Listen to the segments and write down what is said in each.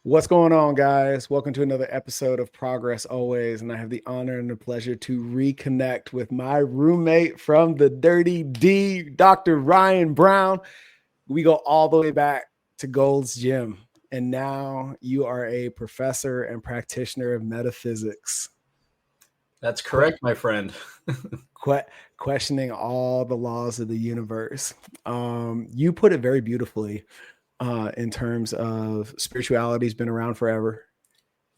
What's going on, guys? Welcome to another episode of Progress Always. And I have the honor and the pleasure to reconnect with my roommate from the Dirty D, Dr. Ryan Brown. We go all the way back to Gold's Gym. And now you are a professor and practitioner of metaphysics. That's correct, my friend. Questioning all the laws of the universe. You put it very beautifully. In terms of spirituality has been around forever,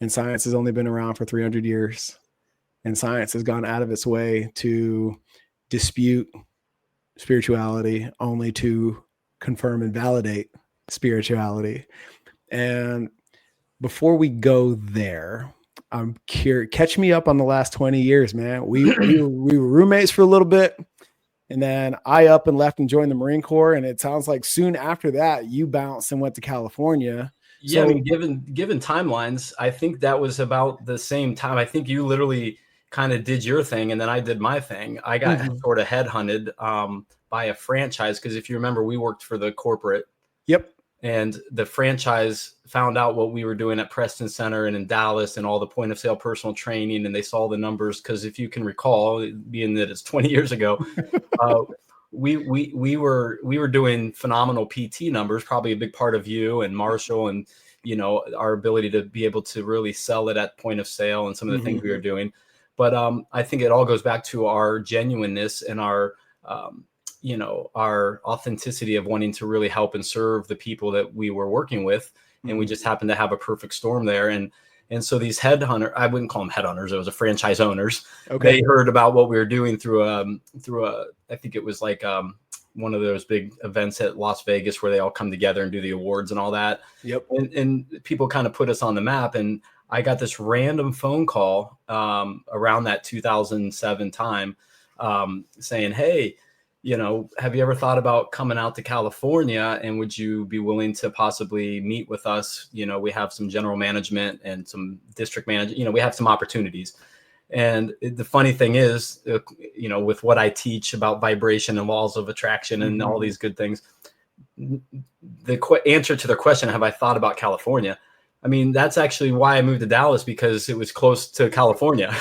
and science has only been around for 300 years. And science has gone out of its way to dispute spirituality, only to confirm and validate spirituality. And before we go there, I'm curious, catch me up on the last 20 years, man. We were roommates for a little bit. And then I up and left and joined the Marine Corps. And it sounds like soon after that, you bounced and went to California. Yeah, so, I mean, given timelines, I think that was about the same time. I think you literally kind of did your thing, and then I did my thing. I got sort of headhunted by a franchise, because if you remember, we worked for the corporate. Yep. And the franchise found out what we were doing at Preston Center and in Dallas and all the point of sale personal training. And they saw the numbers, because if you can recall, being that it's 20 years ago, we were doing phenomenal PT numbers, probably a big part of you and Marshall and, you know, our ability to be able to really sell it at point of sale and some of the things we were doing. But I think it all goes back to our genuineness and our, our authenticity of wanting to really help and serve the people that we were working with. And we just happened to have a perfect storm there. And so these headhunters, I wouldn't call them headhunters, it was a franchise owners. Okay. They heard about what we were doing through I think it was like one of those big events at Las Vegas where they all come together and do the awards and all that. Yep. And people kind of put us on the map. And I got this random phone call around that 2007 time saying, hey, you know, have you ever thought about coming out to California, and would you be willing to possibly meet with us? You know, we have some general management and some district management, you know, we have some opportunities. And the funny thing is, you know, with what I teach about vibration and laws of attraction and all these good things, the answer to their question, have I thought about California? I mean, that's actually why I moved to Dallas, because it was close to California.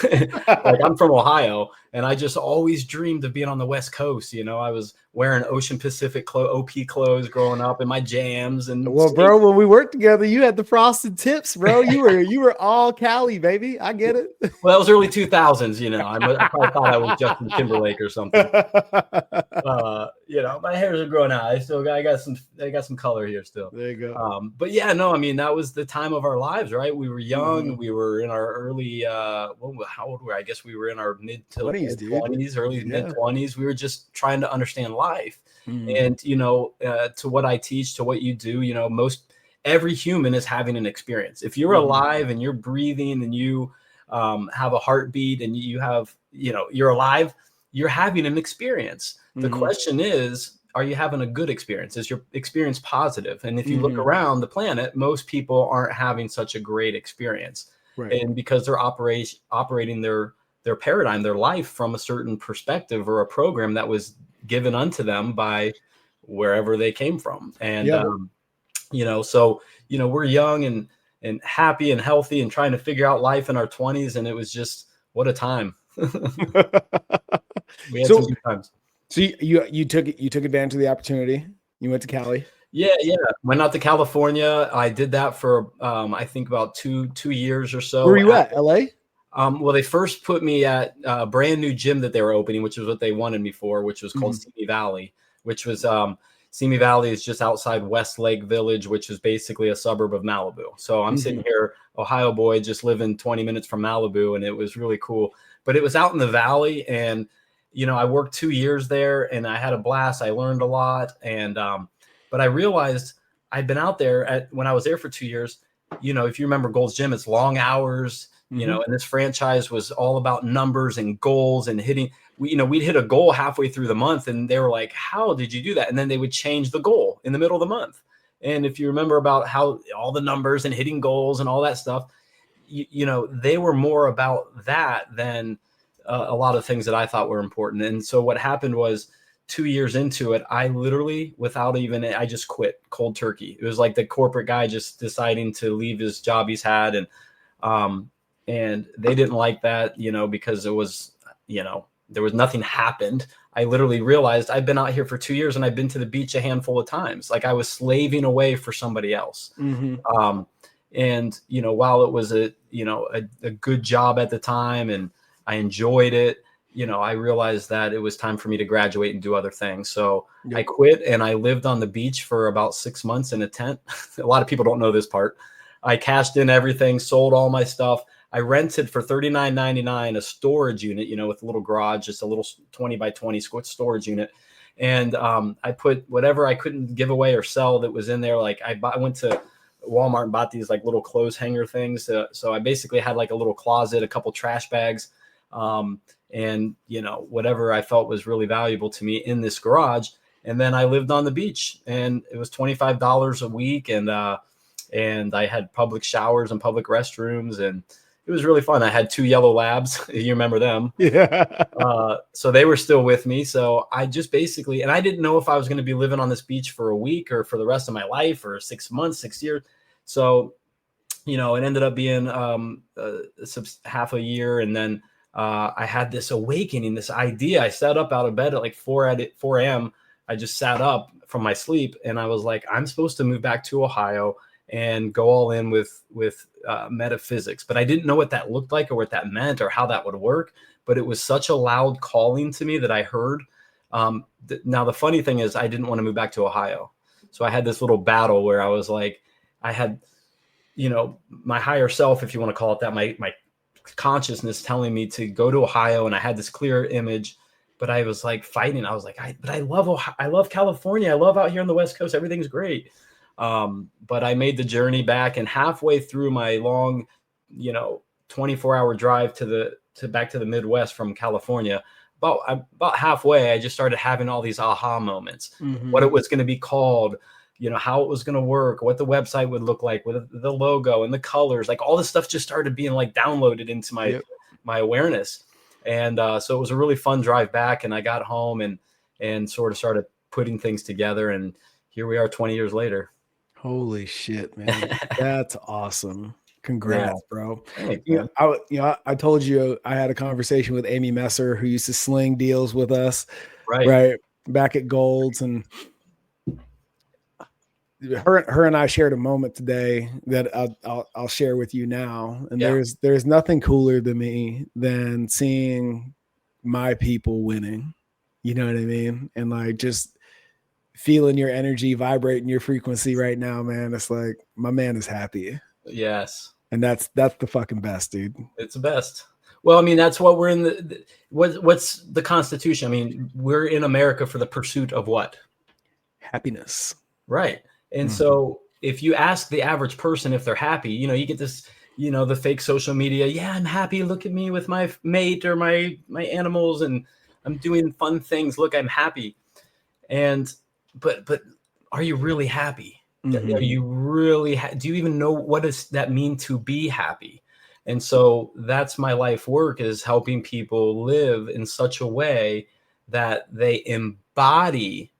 Like, I'm from Ohio, and I just always dreamed of being on the West Coast. You know, I was wearing Ocean Pacific OP clothes growing up in my jams. And well, bro, when we worked together, you had the frosted tips, bro. You were all Cali, baby. I get it. Well, that was early 2000s. You know, I probably thought I was Justin Timberlake or something. You know, my hairs are growing out. I got some color here still. There you go. But yeah, no, I mean, that was the time of our lives, right? We were young. We were in our early, how old were we? I guess we were in our mid to late 20s, early mid 20s. We were just trying to understand life. And, you know, to what I teach, to what you do, you know, every human is having an experience. If you're alive and you're breathing and you have a heartbeat and you have, you know, you're alive, you're having an experience. The question is, are you having a good experience? Is your experience positive? And if you look around the planet, most people aren't having such a great experience. Right. And because they're operating their paradigm, their life from a certain perspective or a program that was given unto them by wherever they came from. And, you know, so, you know, we're young and happy and healthy and trying to figure out life in our 20s. And it was just, what a time. We had some good times. So you took advantage of the opportunity. You went to Cali. Yeah. Went out to California. I did that for I think about two years or so. Where were you at? LA? Well, they first put me at a brand new gym that they were opening, which is what they wanted me for, which was called Simi Valley, which was Simi Valley is just outside Westlake Village, which is basically a suburb of Malibu. So I'm sitting here, Ohio boy, just living 20 minutes from Malibu, and it was really cool. But it was out in the valley, and you know, I worked 2 years there, and I had a blast. I learned a lot, and but I realized I'd been out there when I was there for 2 years. You know, if you remember Gold's Gym, it's long hours. You know, and this franchise was all about numbers and goals and hitting. We'd hit a goal halfway through the month, and they were like, "How did you do that?" And then they would change the goal in the middle of the month. And if you remember about how all the numbers and hitting goals and all that stuff, you know, they were more about that than a lot of things that I thought were important. And so what happened was, 2 years into it, I literally, I just quit cold turkey. It was like the corporate guy just deciding to leave his job he's had. And they didn't like that, because it was, there was nothing happened. I literally realized I've been out here for 2 years and I've been to the beach a handful of times. Like I was slaving away for somebody else. And, while it was a good job at the time and I enjoyed it, I realized that it was time for me to graduate and do other things. So I quit and I lived on the beach for about 6 months in a tent. A lot of people don't know this part. I cashed in everything, sold all my stuff. I rented for $39.99 a storage unit, with a little garage, just a little 20 by 20 storage unit. And I put whatever I couldn't give away or sell that was in there. Like I went to Walmart and bought these like little clothes hanger things. So I basically had like a little closet, a couple trash bags, and whatever I felt was really valuable to me in this garage. And then I lived on the beach, and it was $25 a week, and I had public showers and public restrooms, and it was really fun. I had 2 yellow labs. You remember them? Yeah. So they were still with me. So I just basically, and I didn't know if I was going to be living on this beach for a week or for the rest of my life or 6 months, 6 years. So, it ended up being half a year. And then I had this awakening, this idea. I sat up out of bed at like 4 a.m. I just sat up from my sleep and I was like, I'm supposed to move back to Ohio and go all in with metaphysics. But I didn't know what that looked like or what that meant or how that would work. But it was such a loud calling to me that I heard. Now, the funny thing is I didn't want to move back to Ohio. So I had this little battle where I was like, I had, my higher self, if you want to call it that, my consciousness telling me to go to Ohio. And I had this clear image, but I was like fighting. I was like, but I love Ohio. I love California. I love out here on the West Coast. Everything's great. But I made the journey back, and halfway through my long, 24-hour drive back to the Midwest from California, about halfway, I just started having all these aha moments, what it was going to be called, how it was going to work, what the website would look like with the logo and the colors, like all this stuff just started being like downloaded into my awareness. And, so it was a really fun drive back, and I got home and sort of started putting things together. And here we are 20 years later. Holy shit, man. That's awesome. Congrats, bro. Thanks, man. I told you I had a conversation with Amy Messer, who used to sling deals with us, right back at Gold's, and her and I shared a moment today that I'll share with you now. And there's nothing cooler to me than seeing my people winning. You know what I mean? And like just feeling your energy, vibrating your frequency right now, man. It's like my man is happy. Yes. And that's the fucking best, dude. It's the best. Well, I mean, that's what we're in what's the Constitution? I mean, we're in America for the pursuit of what? Happiness. Right. And so if you ask the average person if they're happy, you get this, the fake social media. Yeah, I'm happy. Look at me with my mate or my animals, and I'm doing fun things. Look, I'm happy. But are you really happy? Are you really, do you even know what does that mean to be happy? And so that's my life work, is helping people live in such a way that they embody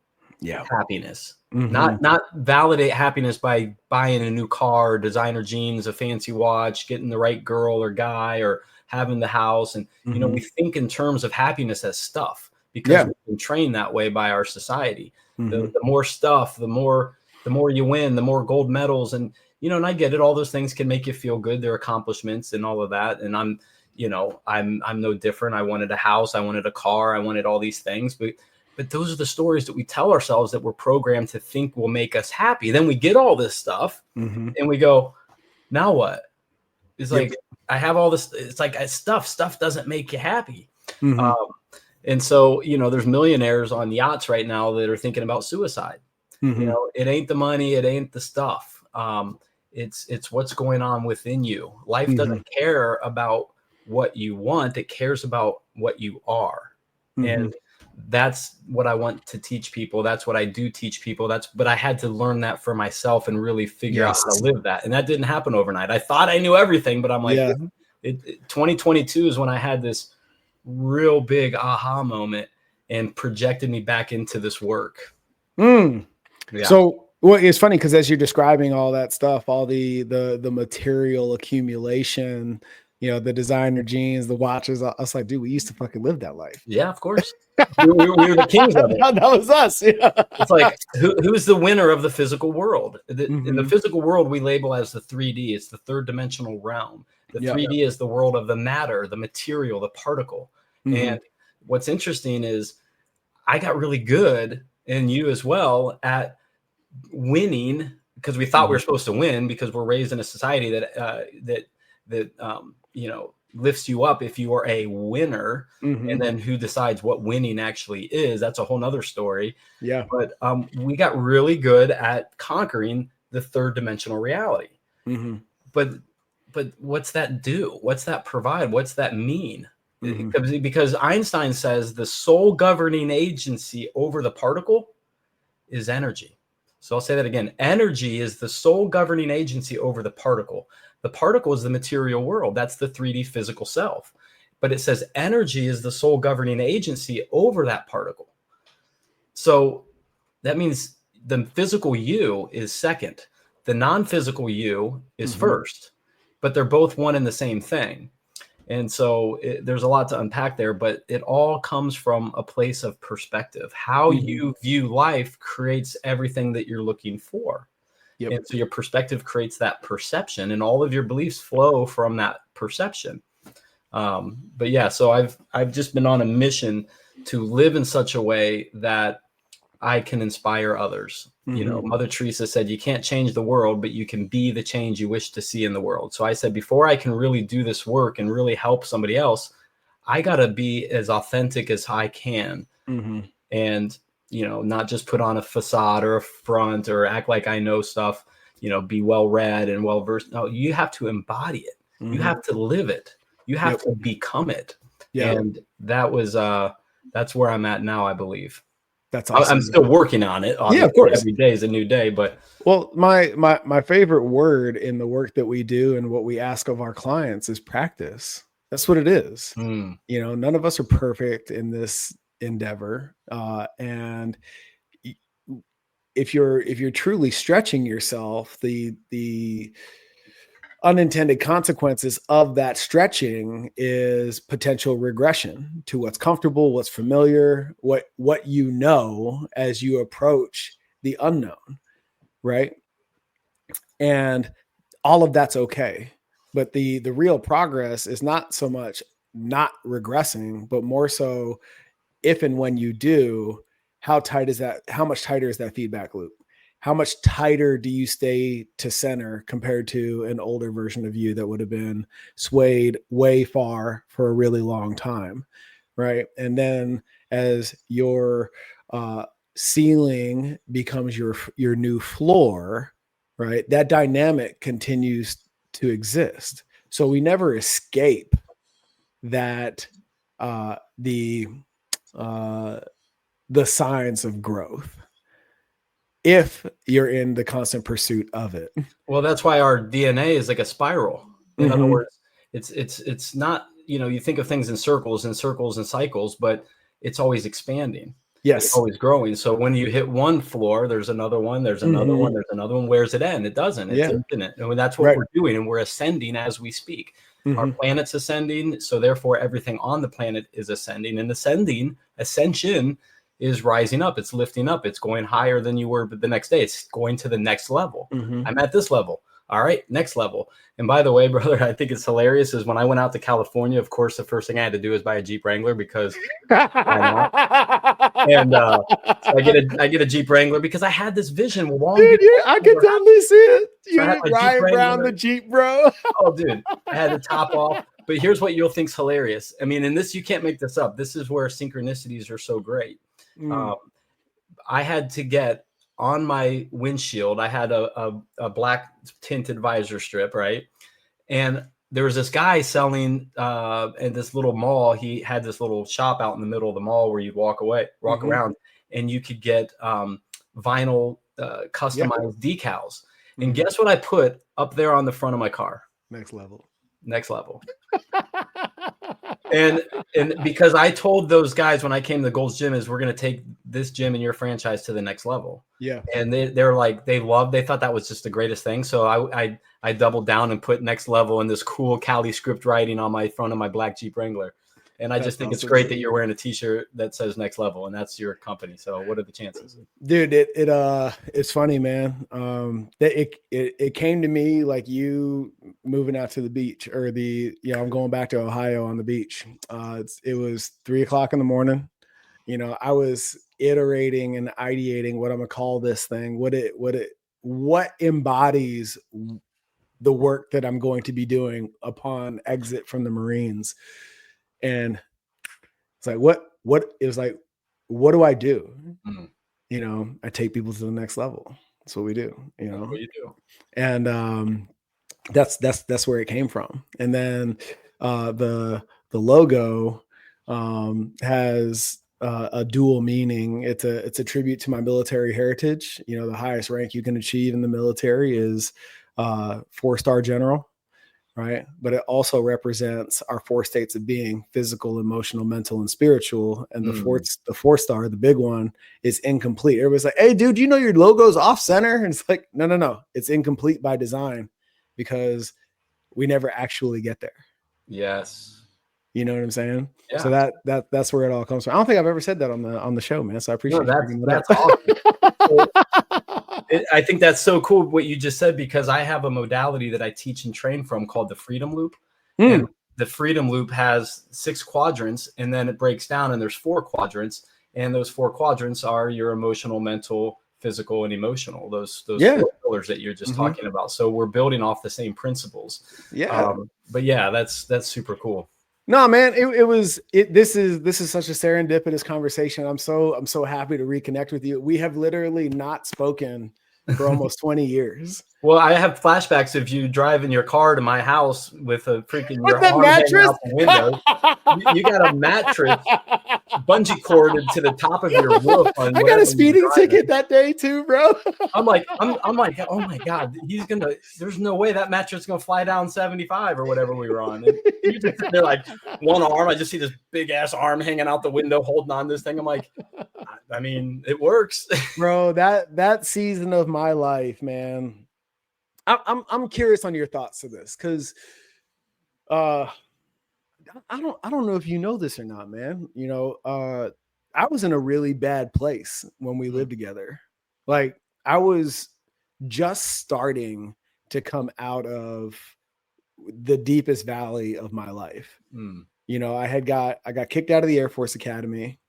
happiness, not validate happiness by buying a new car or designer jeans, a fancy watch, getting the right girl or guy, or having the house. And, we think in terms of happiness as stuff, because we've been trained that way by our society. The more stuff, the more you win, the more gold medals. And, and I get it. All those things can make you feel good. They're accomplishments and all of that. And I'm no different. I wanted a house. I wanted a car. I wanted all these things. But those are the stories that we tell ourselves that we're programmed to think will make us happy. Then we get all this stuff and we go, now what? It's like, I have all this. It's like stuff doesn't make you happy. And so, there's millionaires on yachts right now that are thinking about suicide. It ain't the money. It ain't the stuff. It's what's going on within you. Life doesn't care about what you want. It cares about what you are. And that's what I want to teach people. That's what I do teach people. But I had to learn that for myself and really figure out how to live that. And that didn't happen overnight. I thought I knew everything, but I'm like, 2022 is when I had this real big aha moment. and projected me back into this work. Mm. Yeah. So, well, it's funny because as you're describing all that stuff, all the material accumulation, you know, the designer jeans, the watches, I was like, dude, we used to fucking live that life. Yeah, of course. We were the kings of it. That was us. Yeah. It's like, who's the winner of the physical world? In the Mhm. physical world, we label as the 3D. It's the third dimensional realm. The Yep. 3D is the world of the matter, the material, the particle. Mhm. And what's interesting is I got really good, and you as well, at winning, because we thought we were supposed to win, because we're raised in a society that you know, lifts you up if you are a winner. Mhm. And then who decides what winning actually is? That's a whole nother story. Yeah. But we got really good at conquering the third dimensional reality. Mhm. But what's that do? What's that provide? What's that mean? Mhm. Because Einstein says the sole governing agency over the particle is energy. So I'll say that again. Energy is the sole governing agency over the particle. The particle is the material world. That's the 3D physical self. But it says energy is the sole governing agency over that particle. So that means the physical you is second. The non-physical you is first. But they're both one and the same thing. And so there's a lot to unpack there, but it all comes from a place of perspective. How you view life creates everything that you're looking for. Yep. And so your perspective creates that perception, and all of your beliefs flow from that perception. But yeah, so I've just been on a mission to live in such a way that I can inspire others. You know, Mother Teresa said, you can't change the world, but you can be the change you wish to see in the world. So I said, before I can really do this work and really help somebody else, I got to be as authentic as I can. And, you know, not just put on a facade or a front or act like I know stuff, you know, be well read and well versed. No, you have to embody it. You have to live it. You have to become it. Yeah. And that was, that's where I'm at now, I believe. That's awesome. I'm still working on it. Obviously. Yeah, of course. Every day is a new day, but well, my favorite word in the work that we do and what we ask of our clients is practice. That's what it is. You know, none of us are perfect in this endeavor, and if you're truly stretching yourself, the unintended consequences of that stretching is potential regression to what's comfortable, what's familiar, what you know as you approach the unknown, right? And all of that's okay. But the real progress is not so much not regressing, but more so if and when you do, how much tighter is that feedback loop? How much tighter do you stay to center compared to an older version of you that would have been swayed way far for a really long time, right? And then as your ceiling becomes your new floor, right? That dynamic continues to exist. So we never escape that the signs of growth if you're in the constant pursuit of it. Well, that's why our DNA is like a spiral. In other words, it's not, you know, you think of things in circles and cycles, but it's always expanding. Yes. It's always growing. So when you hit one floor, there's another one, there's another one, there's another one. Where's it end? It doesn't. It's infinite. And that's what we're doing. And we're ascending as we speak. Our planet's ascending. So therefore, everything on the planet is ascending. And ascension is rising up. It's lifting up. It's going higher than you were the next day. It's going to the next level. I'm at this level. All right, next level. And by the way, brother, I think it's hilarious is when I went out to California, of course, the first thing I had to do is buy a Jeep Wrangler because and so I get a Jeep Wrangler because I had this vision. Dude, I could totally see it. You didn't Ryan Brown the Jeep, bro. Oh, dude, I had the top off. But here's what you'll think's hilarious. I mean, and this, you can't make this up. This is where synchronicities are so great. I had to get on my windshield, I had a black tinted visor strip, right? And there was this guy selling in this little mall. He had this little shop out in the middle of the mall where you'd walk around, and you could get vinyl customized decals. And guess what I put up there on the front of my car? Next level. and because I told those guys when I came to the Gold's Gym is we're going to take this gym and your franchise to the next level. Yeah. And they're like, they thought that was just the greatest thing. So I doubled down and put next level in this cool Cali script writing on my front of my black Jeep Wrangler. And I just think it's great that you're wearing a t-shirt that says next level and that's your company. So what are the chances? Dude, it's funny, man. It came to me like you moving out to the beach or I'm going back to Ohio on the beach. It was 3:00 in the morning. I was iterating and ideating what I'm gonna call this thing, what embodies the work that I'm going to be doing upon exit from the Marines. And it's like, what do I do? Mm-hmm. I take people to the next level. That's what we do, That's what you do. And that's where it came from. And then the logo has a dual meaning. It's a tribute to my military heritage. The highest rank you can achieve in the military is 4-star general. Right. But it also represents our 4 states of being: physical, emotional, mental, and spiritual. And the 4-star, the big one, is incomplete. Everybody's like, hey, dude, your logo's off center? And it's like, no. It's incomplete by design because we never actually get there. Yes. You know what I'm saying? Yeah. So that's where it all comes from. I don't think I've ever said that on the show, man. So I appreciate that's awesome. I think that's so cool what you just said, because I have a modality that I teach and train from called the Freedom Loop. And the Freedom Loop has 6 quadrants, and then it breaks down and there's 4 quadrants. And those 4 quadrants are your emotional, mental, physical, and emotional. Those 4 pillars that you're just talking about. So we're building off the same principles. Yeah. But yeah, that's super cool. No, man, this is such a serendipitous conversation. I'm so happy to reconnect with you. We have literally not spoken for almost 20 years. Well, I have flashbacks of you driving your car to my house with a freaking with your arm mattress out the window. You got a mattress bungee corded to the top of your roof. I got a speeding ticket that day too, bro. I'm like, oh my God, there's no way that mattress is gonna fly down 75 or whatever we were on. And you just sit there like one arm. I just see this big ass arm hanging out the window holding on this thing. I'm like, I mean, it works. Bro, that season of my life, man. I'm curious on your thoughts to this, because I don't know if you know this or not, man. I was in a really bad place when we lived together. Like, I was just starting to come out of the deepest valley of my life. I got kicked out of the Air Force Academy,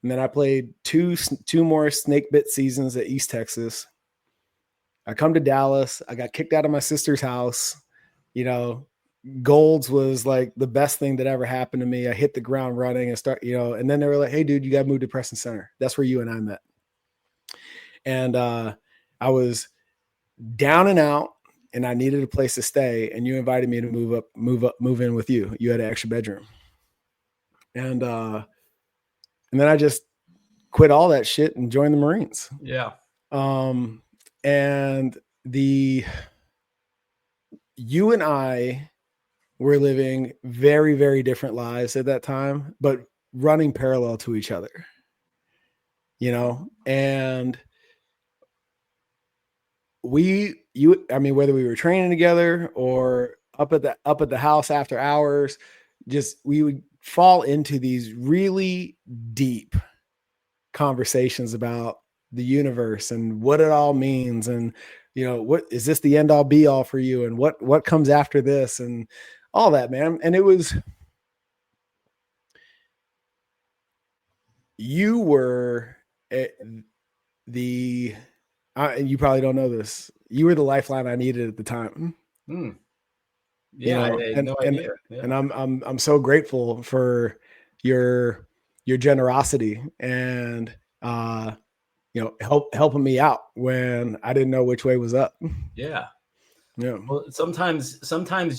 and then I played two more snake bit seasons at East Texas. I come to Dallas. I got kicked out of my sister's house. Gold's was like the best thing that ever happened to me. I hit the ground running and and then they were like, hey, dude, you got to move to Preston Center. That's where you and I met. And I was down and out, and I needed a place to stay. And you invited me to move in with you. You had an extra bedroom. And then I just quit all that shit and joined the Marines. Yeah. And you and I were living very, very different lives at that time, but running parallel to each other, and whether we were training together or up at the house after hours, we would fall into these really deep conversations about the universe and what it all means. And, what is this the end all be all for you? And what comes after this and all that, man. And it was, you were and you probably don't know this, you were the lifeline I needed at the time. Yeah. I had no idea. Yeah. And I'm so grateful for your generosity and, helping me out when I didn't know which way was up. Yeah. Yeah. Well, sometimes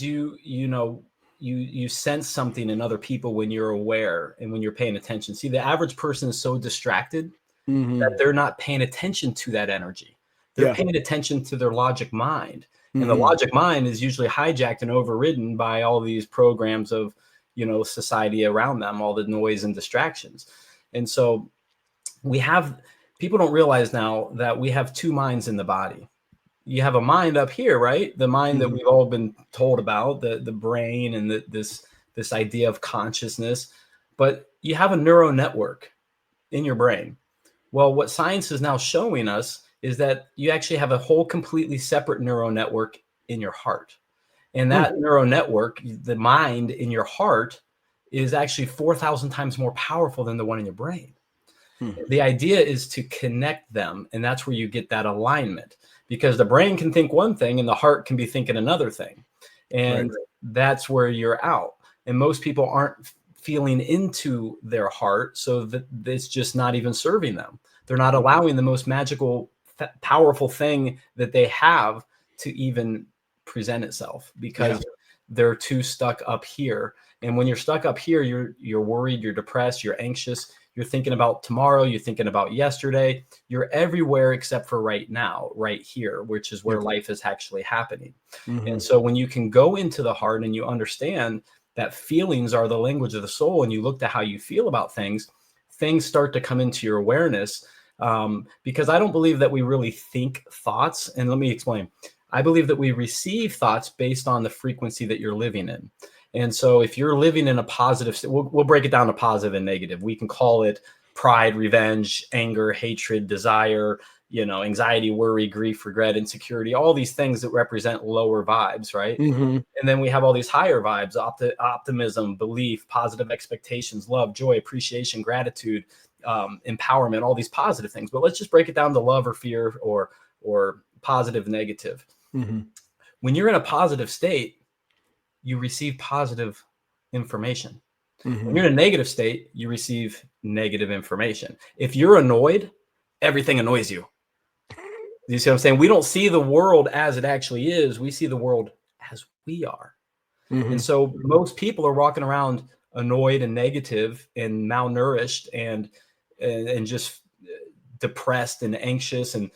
you sense something in other people when you're aware and when you're paying attention. See, the average person is so distracted that they're not paying attention to that energy. They're paying attention to their logic mind. And the logic mind is usually hijacked and overridden by all these programs of, society around them, all the noise and distractions. And so people don't realize now that we have two minds in the body. You have a mind up here, right? The mind that we've all been told about, the brain and this idea of consciousness, but you have a neural network in your brain. Well, what science is now showing us is that you actually have a whole completely separate neural network in your heart. And that neural network, the mind in your heart, is actually 4,000 times more powerful than the one in your brain. The idea is to connect them, and that's where you get that alignment, because the brain can think one thing and the heart can be thinking another thing. And that's where you're out. And most people aren't feeling into their heart, so that it's just not even serving them. They're not allowing the most magical, powerful thing that they have to even present itself, because they're too stuck up here. And when you're stuck up here, you're worried, you're depressed, you're anxious, you're thinking about tomorrow, you're thinking about yesterday, you're everywhere except for right now, right here, which is where life is actually happening. And so when you can go into the heart and you understand that feelings are the language of the soul, and you look to how you feel about things start to come into your awareness. Because I don't believe that we really think thoughts. And let me explain. I believe that we receive thoughts based on the frequency that you're living in. And so if you're living in a positive, we'll break it down to positive and negative. We can call it pride, revenge, anger, hatred, desire, anxiety, worry, grief, regret, insecurity, all these things that represent lower vibes, right? And then we have all these higher vibes, optimism, belief, positive expectations, love, joy, appreciation, gratitude, empowerment, all these positive things. But let's just break it down to love or fear or positive, negative. When you're in a positive state, you receive positive information. When you're in a negative state, you receive negative information. If you're annoyed, everything annoys you. You see what I'm saying? We don't see the world as it actually is. We see the world as we are. And so most people are walking around annoyed and negative and malnourished and just depressed and anxious. And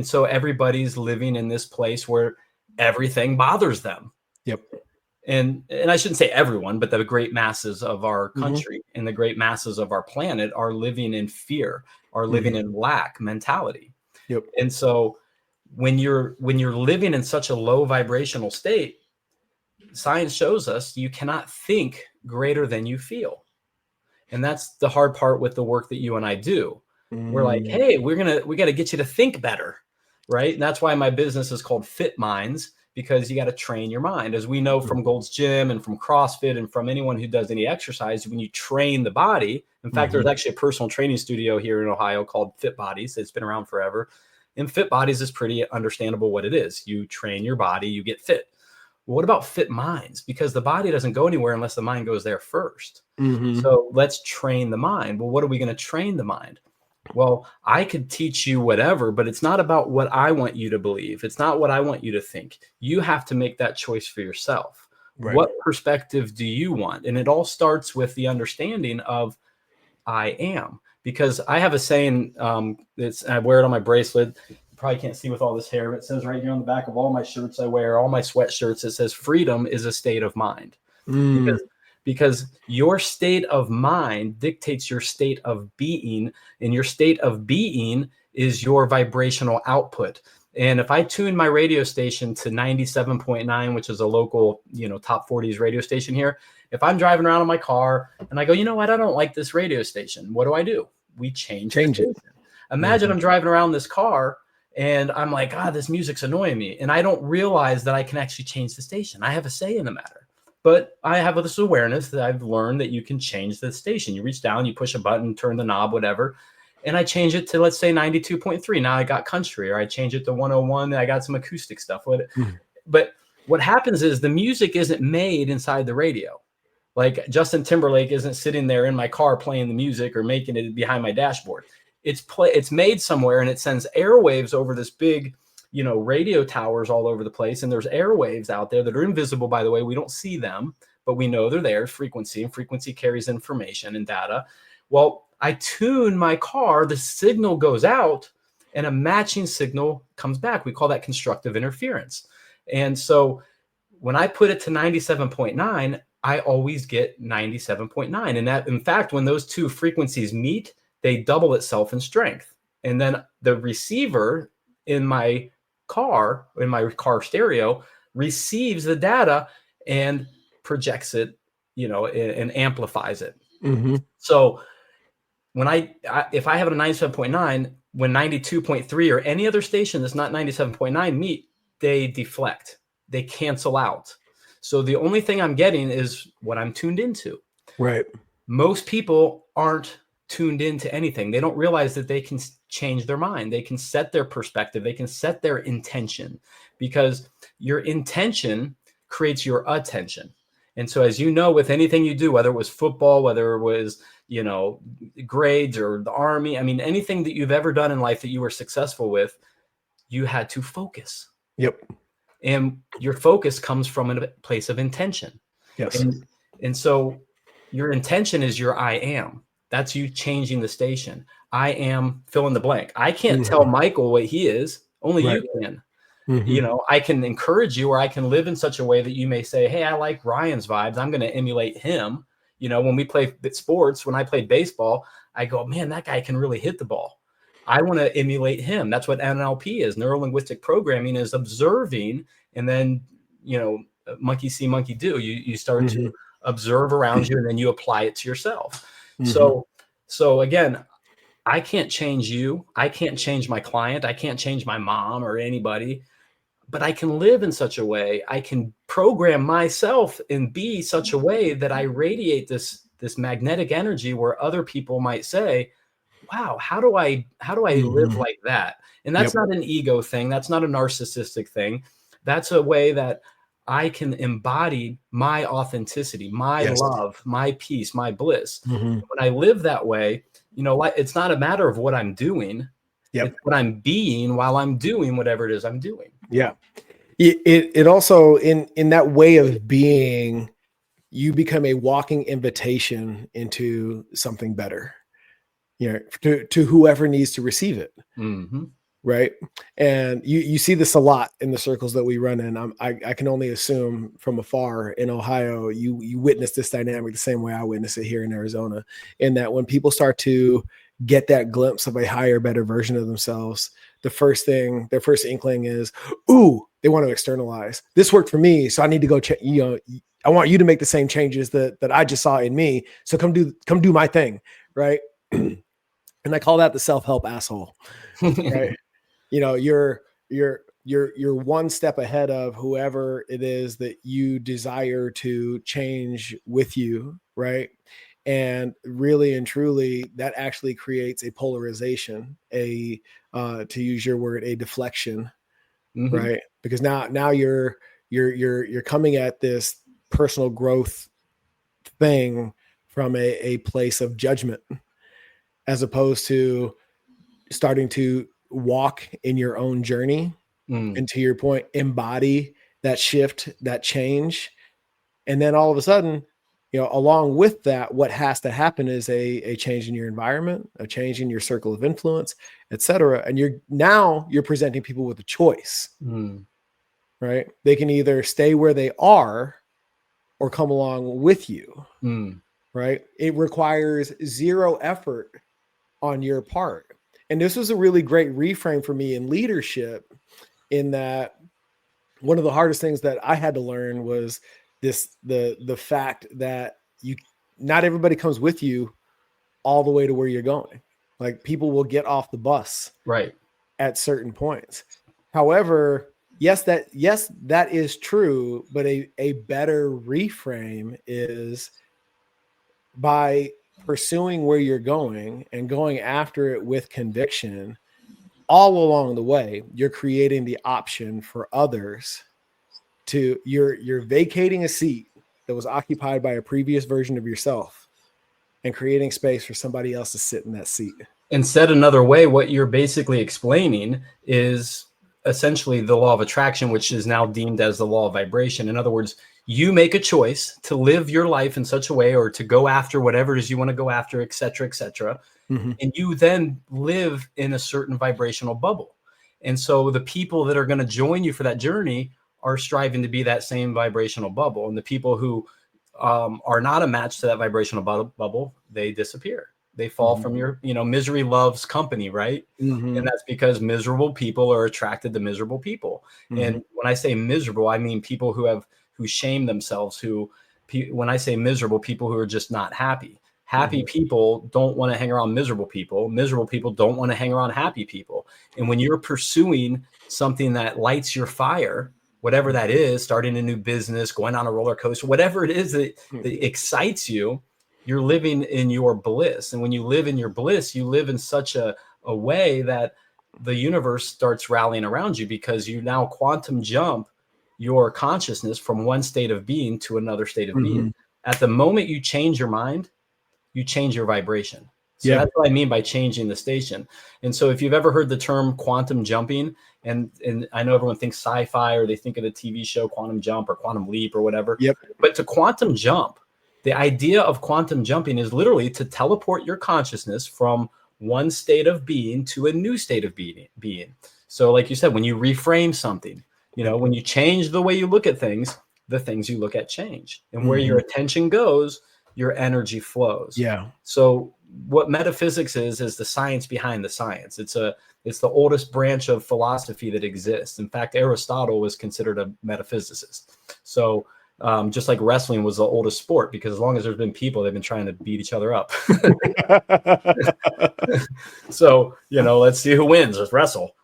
so everybody's living in this place where everything bothers them. And I shouldn't say everyone, but the great masses of our country and the great masses of our planet are living in fear, are living in lack mentality. And so when you're living in such a low vibrational state, science shows us you cannot think greater than you feel. And that's the hard part with the work that you and I do. We're like, hey, we got to get you to think better, right? And that's why my business is called Fit Minds, because you got to train your mind. As we know from Gold's Gym and from CrossFit and from anyone who does any exercise, when you train the body, in fact, there's actually a personal training studio here in Ohio called Fit Bodies. It's been around forever. And Fit Bodies is pretty understandable what it is. You train your body, you get fit. Well, what about fit minds? Because the body doesn't go anywhere unless the mind goes there first. So let's train the mind. Well, what are we going to train the mind? Well, I could teach you whatever, but it's not about what I want you to believe. It's not what I want you to think. You have to make that choice for yourself. What perspective do you want? And it all starts with the understanding of I am. Because I have a saying, I wear it on my bracelet. You probably can't see with all this hair, but it says right here on the back of all my shirts I wear, all my sweatshirts, it says freedom is a state of mind. Because your state of mind dictates your state of being, and your state of being is your vibrational output. And if I tune my radio station to 97.9, which is a local, top 40s radio station here, if I'm driving around in my car and I go, you know what, I don't like this radio station, what do? We change it. Imagine I'm driving around this car and I'm like, this music's annoying me. And I don't realize that I can actually change the station. I have a say in the matter. But I have this awareness that I've learned that you can change the station. You reach down, you push a button, turn the knob, whatever. And I change it to, let's say, 92.3. Now I got country, or I change it to 101. I got some acoustic stuff with it. But what happens is the music isn't made inside the radio. Like Justin Timberlake isn't sitting there in my car playing the music or making it behind my dashboard. It's made somewhere, and it sends airwaves over this big, radio towers all over the place. And there's airwaves out there that are invisible, by the way. We don't see them, but we know they're there. Frequency, and frequency carries information and data. Well, I tune my car, the signal goes out, and a matching signal comes back. We call that constructive interference. And so when I put it to 97.9, I always get 97.9. And that, in fact, when those two frequencies meet, they double itself in strength. And then the receiver in my car stereo, receives the data and projects it, and amplifies it. Mm-hmm. So when if I have a 97.9, when 92.3 or any other station that's not 97.9 meet, they deflect, they cancel out. So the only thing I'm getting is what I'm tuned into. Right. Most people aren't tuned into anything. They don't realize that they can change their mind. They can set their perspective. They can set their intention, because your intention creates your attention. And so, as you know, with anything you do, whether it was football, whether it was, grades or the army, I mean, anything that you've ever done in life that you were successful with, you had to focus. Yep. And your focus comes from a place of intention. Yes. And so your intention is your I am. That's you changing the station. I am fill in the blank. I can't tell Michael what he is. Only you can. Mm-hmm. I can encourage you, or I can live in such a way that you may say, hey, I like Ryan's vibes. I'm going to emulate him. When we play sports, when I played baseball, I go, man, that guy can really hit the ball. I want to emulate him. That's what NLP is. Neuro-linguistic programming is observing, and then, monkey see, monkey do. You start to observe around you, and then you apply it to yourself. So again, I can't change you. I can't change my client. I can't change my mom or anybody, but I can live in such a way. I can program myself and be such a way that I radiate this magnetic energy where other people might say, wow, how do I live like that? And that's not an ego thing. That's not a narcissistic thing. That's a way that I can embody my authenticity, my love, my peace, my bliss. When I live that way, it's not a matter of what I'm doing. It's what I'm being while I'm doing whatever it is I'm doing. Yeah. It also, in that way of being, you become a walking invitation into something better, to whoever needs to receive it. Mm-hmm. Right. And you see this a lot in the circles that we run in. I can only assume from afar in Ohio, you witness this dynamic the same way I witness it here in Arizona, in that when people start to get that glimpse of a higher, better version of themselves, their first inkling is, ooh, they want to externalize. This worked for me, so I need to go check. I want you to make the same changes that I just saw in me. So come do my thing, right? And I call that the self-help asshole, right? You're one step ahead of whoever it is that you desire to change with you, right? And really and truly, that actually creates a polarization, to use your word, a deflection, right? Because now you're coming at this personal growth thing from a place of judgment, as opposed to starting to walk in your own journey, and to your point, embody that shift, that change. And then all of a sudden, along with that, what has to happen is a change in your environment, a change in your circle of influence, etc. And you're presenting people with a choice, right? They can either stay where they are or come along with you, right? It requires zero effort on your part. And this was a really great reframe for me in leadership, in that one of the hardest things that I had to learn was the fact that not everybody comes with you all the way to where you're going. Like, people will get off the bus right at certain points. However, yes, that is true, but a better reframe is by pursuing where you're going and going after it with conviction. All along the way, you're creating the option for others to, you're vacating a seat that was occupied by a previous version of yourself and creating space for somebody else to sit in that seat. And said another way, what you're basically explaining is essentially the law of attraction, which is now deemed as the law of vibration. In other words, you make a choice to live your life in such a way, or to go after whatever it is you want to go after, et cetera, et cetera. And you then live in a certain vibrational bubble. And so the people that are going to join you for that journey are striving to be that same vibrational bubble. And the people who are not a match to that vibrational bubble, they disappear. They fall from your, misery loves company, right? And that's because miserable people are attracted to miserable people. And when I say miserable, I mean people who shame themselves, when I say miserable, people who are just not happy. Happy people don't want to hang around miserable people. Miserable people don't want to hang around happy people. And when you're pursuing something that lights your fire, whatever that is, starting a new business, going on a roller coaster, whatever it is that excites you, you're living in your bliss. And when you live in your bliss, you live in such a way that the universe starts rallying around you, because you now quantum jump your consciousness from one state of being to another state of being. At the moment you change your mind, you change your vibration. So that's what I mean by changing the station. And so if you've ever heard the term quantum jumping, and I know everyone thinks sci-fi, or they think of the TV show Quantum Jump or Quantum Leap or whatever. But to quantum jump, the idea of quantum jumping is literally to teleport your consciousness from one state of being to a new state of being. So like you said, when you reframe something, when you change the way you look at things, the things you look at change. And where your attention goes, your energy flows. So what metaphysics is the science behind the science. It's the oldest branch of philosophy that exists. In fact, Aristotle was considered a metaphysicist. So just like wrestling was the oldest sport, because as long as there's been people, they've been trying to beat each other up. So, let's see who wins. Let's wrestle.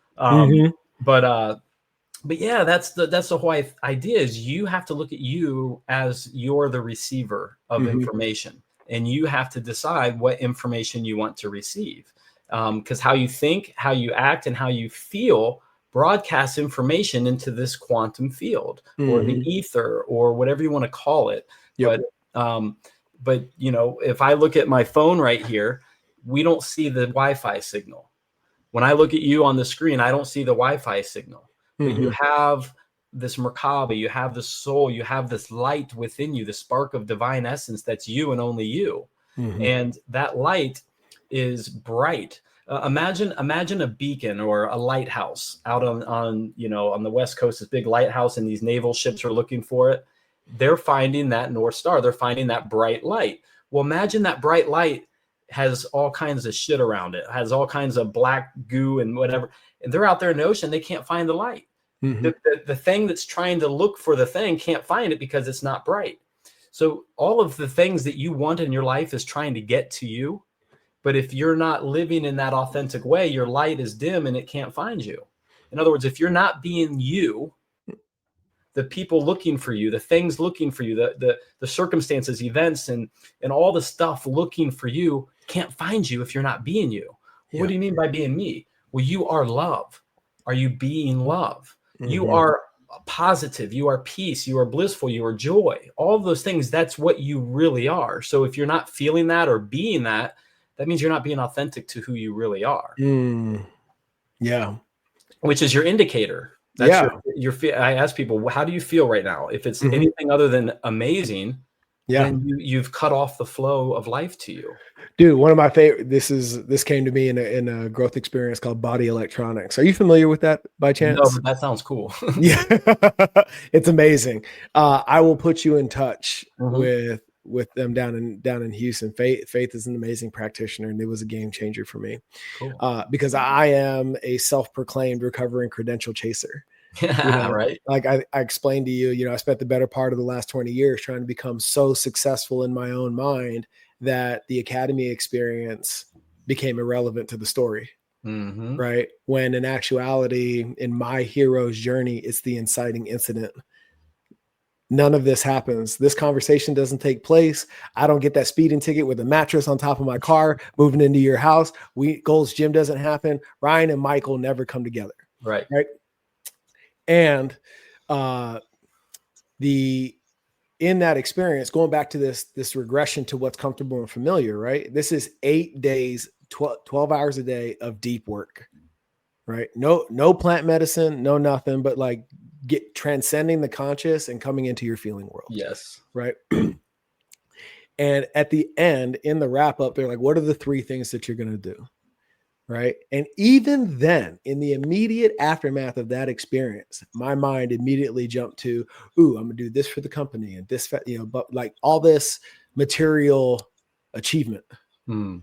But yeah, that's the whole idea, is you have to look at you as you're the receiver of information, and you have to decide what information you want to receive. Because how you think, how you act, and how you feel broadcasts information into this quantum field, or the ether, or whatever you want to call it. But if I look at my phone right here, we don't see the Wi-Fi signal. When I look at you on the screen, I don't see the Wi-Fi signal. But you have this Merkaba, you have the soul, you have this light within you, the spark of divine essence that's you and only you. And that light is bright. Imagine a beacon or a lighthouse out on the West Coast, this big lighthouse, and these naval ships are looking for it. They're finding that North Star. They're finding that bright light. Well, imagine that bright light has all kinds of shit around it, has all kinds of black goo and whatever. And they're out there in the ocean. They can't find the light. The thing that's trying to look for the thing can't find it because it's not bright. So all of the things that you want in your life is trying to get to you. But if you're not living in that authentic way, your light is dim and it can't find you. In other words, if you're not being you, the people looking for you, the things looking for you, the circumstances, events, and all the stuff looking for you can't find you if you're not being you. What do you mean by being me? Well, you are love. Are you being love? You are positive. You are peace. You are blissful. You are joy. All of those things, that's what you really are. So if you're not feeling that or being that, that means you're not being authentic to who you really are. Which is your indicator. That's I ask people, how do you feel right now? If it's anything other than amazing, then you've cut off the flow of life to you. Dude, one of my favorite, this came to me in a growth experience called body electronics. Are you familiar with that by chance? No, but that sounds cool. Yeah, it's amazing. I will put you in touch with them down in Houston. Faith is an amazing practitioner, and it was a game changer for me. Cool. Because I am a self-proclaimed recovering credential chaser. Right. Like I explained to you, I spent the better part of the last 20 years trying to become so successful in my own mind that the academy experience became irrelevant to the story. Right. When in actuality, in my hero's journey, it's the inciting incident. None of this happens. This conversation doesn't take place. I don't get that speeding ticket with a mattress on top of my car moving into your house. Gold's Gym doesn't happen. Ryan and Michael never come together. Right. And in that experience, going back to this regression to what's comfortable and familiar, right? This is 8 days, 12 hours a day of deep work, right? No plant medicine, no nothing, but like transcending the conscious and coming into your feeling world. Yes. Right. And at the end, in the wrap up, they're like, what are the 3 things that you're going to do? right? And even then, in the immediate aftermath of that experience, my mind immediately jumped to, ooh, I'm gonna do this for the company and this, but like all this material achievement. Mm.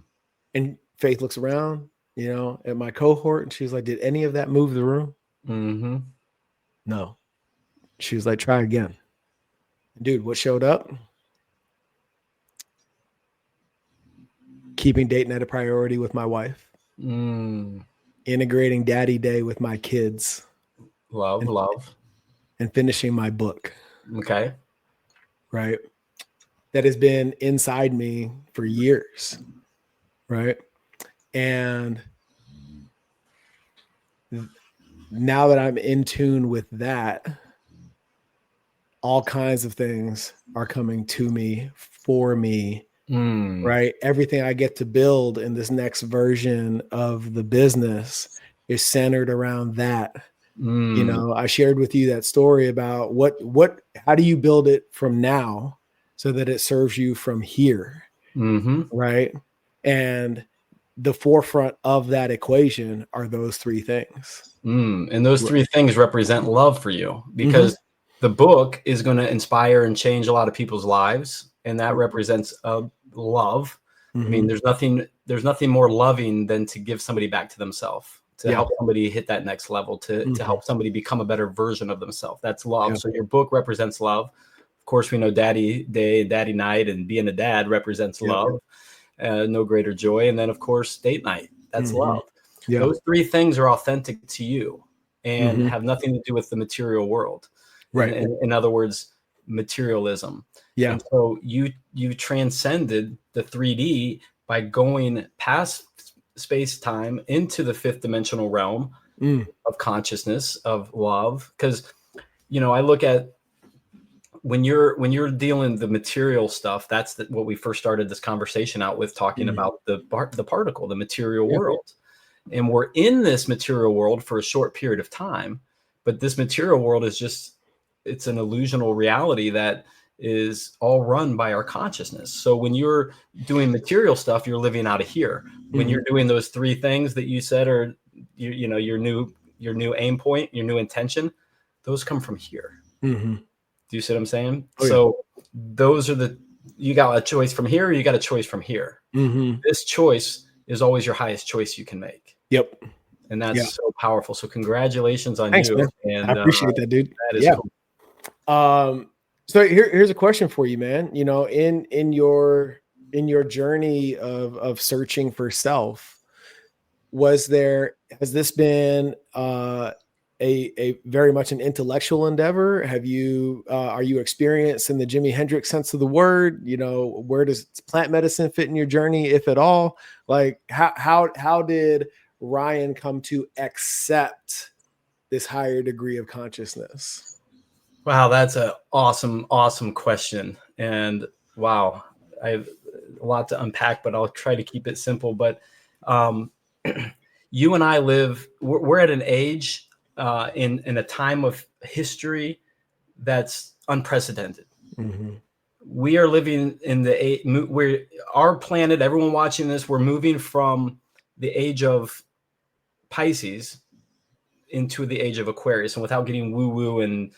And Faith looks around, at my cohort, and she's like, did any of that move the room? Mm-hmm. No. She was like, try again. Dude, what showed up? Keeping date night a priority with my wife. Integrating daddy day with my kids. Love. And finishing my book. Okay. Right. That has been inside me for years. Right. And now that I'm in tune with that, all kinds of things are coming to me, for me, right? Everything I get to build in this next version of the business is centered around that. I shared with you that story about how do you build it from now so that it serves you from here, right? And the forefront of that equation are those three things. And those three things represent love for you, because the book is going to inspire and change a lot of people's lives, and that represents love. I mean, there's nothing more loving than to give somebody back to themselves, to help somebody hit that next level, to help somebody become a better version of themselves. That's love. So your book represents love. Of course, we know Daddy Day, Daddy Night, and being a dad represents love. No greater joy. And then, of course, date night. That's love. Those three things are authentic to you and have nothing to do with the material world. Right. In other words, materialism. Yeah. And so you transcended the 3D by going past space-time into the fifth dimensional realm of consciousness, of love. Because, I look at when you're dealing the material stuff, that's what we first started this conversation out with, talking about the particle, the material world. And we're in this material world for a short period of time, but this material world is it's an illusional reality that is all run by our consciousness. So when you're doing material stuff, you're living out of here. When you're doing those three things that you said are, your new aim point, your new intention, those come from here. Do you see what I'm saying? So those are you got a choice from here, or you got a choice from here. This choice is always your highest choice you can make. Yep. And that's so powerful. So congratulations on you. Man. And I appreciate that, dude. That is cool. So here's a question for you, man. In your journey of searching for self, has this been a very much an intellectual endeavor? Are you experienced in the Jimi Hendrix sense of the word? Where does plant medicine fit in your journey, if at all? Like how did Ryan come to accept this higher degree of consciousness? Wow, that's an awesome question. And wow, I have a lot to unpack, but I'll try to keep it simple. But you and I we're at an age in a time of history that's unprecedented. We are living in our planet, everyone watching this, we're moving from the age of Pisces into the age of Aquarius. And without getting woo-woo and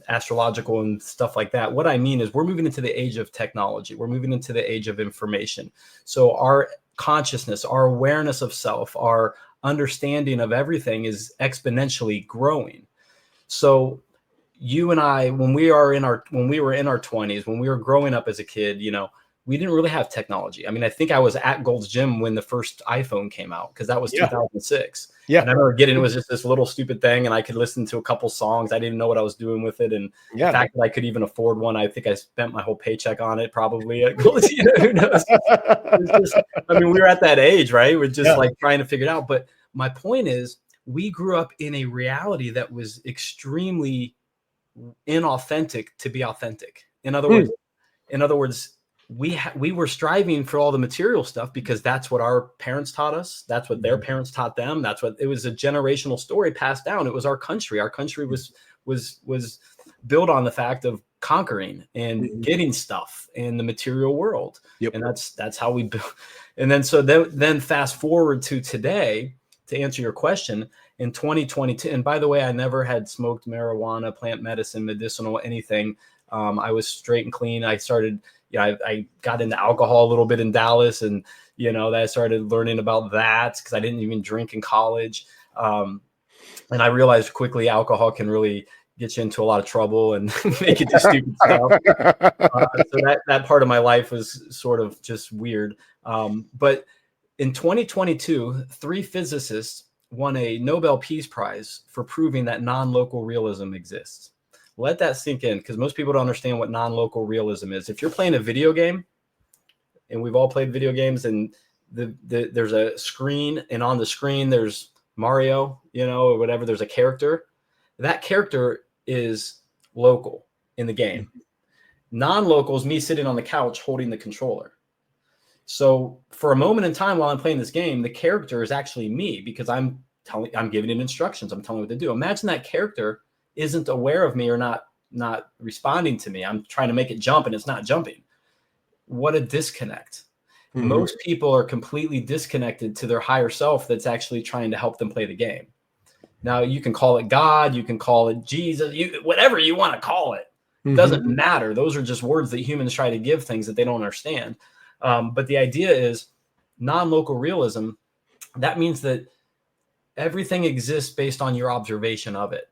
astrological and stuff like that, what I mean is we're moving into the age of technology. We're moving into the age of information. So our consciousness, our awareness of self, our understanding of everything is exponentially growing. So you and I, when we were in our 20s, when we were growing up as a kid, we didn't really have technology. I mean, I think I was at Gold's Gym when the first iPhone came out, because that was 2006. Yeah. And I remember it was just this little stupid thing, and I could listen to a couple songs. I didn't know what I was doing with it. And the fact that I could even afford one, I think I spent my whole paycheck on it probably at Gold's. Who knows? We were at that age, right? We're just like trying to figure it out. But my point is, we grew up in a reality that was extremely inauthentic to be authentic. In other words, we were striving for all the material stuff because that's what our parents taught us. That's what their parents taught them. That's what it was, a generational story passed down. It was our country. Our country was built on the fact of conquering and getting stuff in the material world. Yep. And that's how we built. And then fast forward to today, to answer your question, in 2022. And by the way, I never had smoked marijuana, plant medicine, medicinal, anything. I was straight and clean. I started, I got into alcohol a little bit in Dallas, and that I started learning about that because I didn't even drink in college. And I realized quickly alcohol can really get you into a lot of trouble and make you do stupid stuff. So that part of my life was sort of just weird. But in 2022, 3 physicists won a Nobel Peace Prize for proving that non-local realism exists. Let that sink in, because most people don't understand what non-local realism is. If you're playing a video game, and we've all played video games, and there's a screen, and on the screen there's Mario, or whatever, there's a character. That character is local in the game. Non-local is me sitting on the couch holding the controller. So for a moment in time while I'm playing this game, the character is actually me, because I'm giving it instructions. I'm telling it what to do. Imagine that character isn't aware of me or not responding to me. I'm trying to make it jump and it's not jumping. What a disconnect. Most people are completely disconnected to their higher self that's actually trying to help them play the game. Now, you can call it God, you can call it Jesus, whatever you want to call it. It doesn't matter. Those are just words that humans try to give things that they don't understand. But the idea is non-local realism. That means that everything exists based on your observation of it.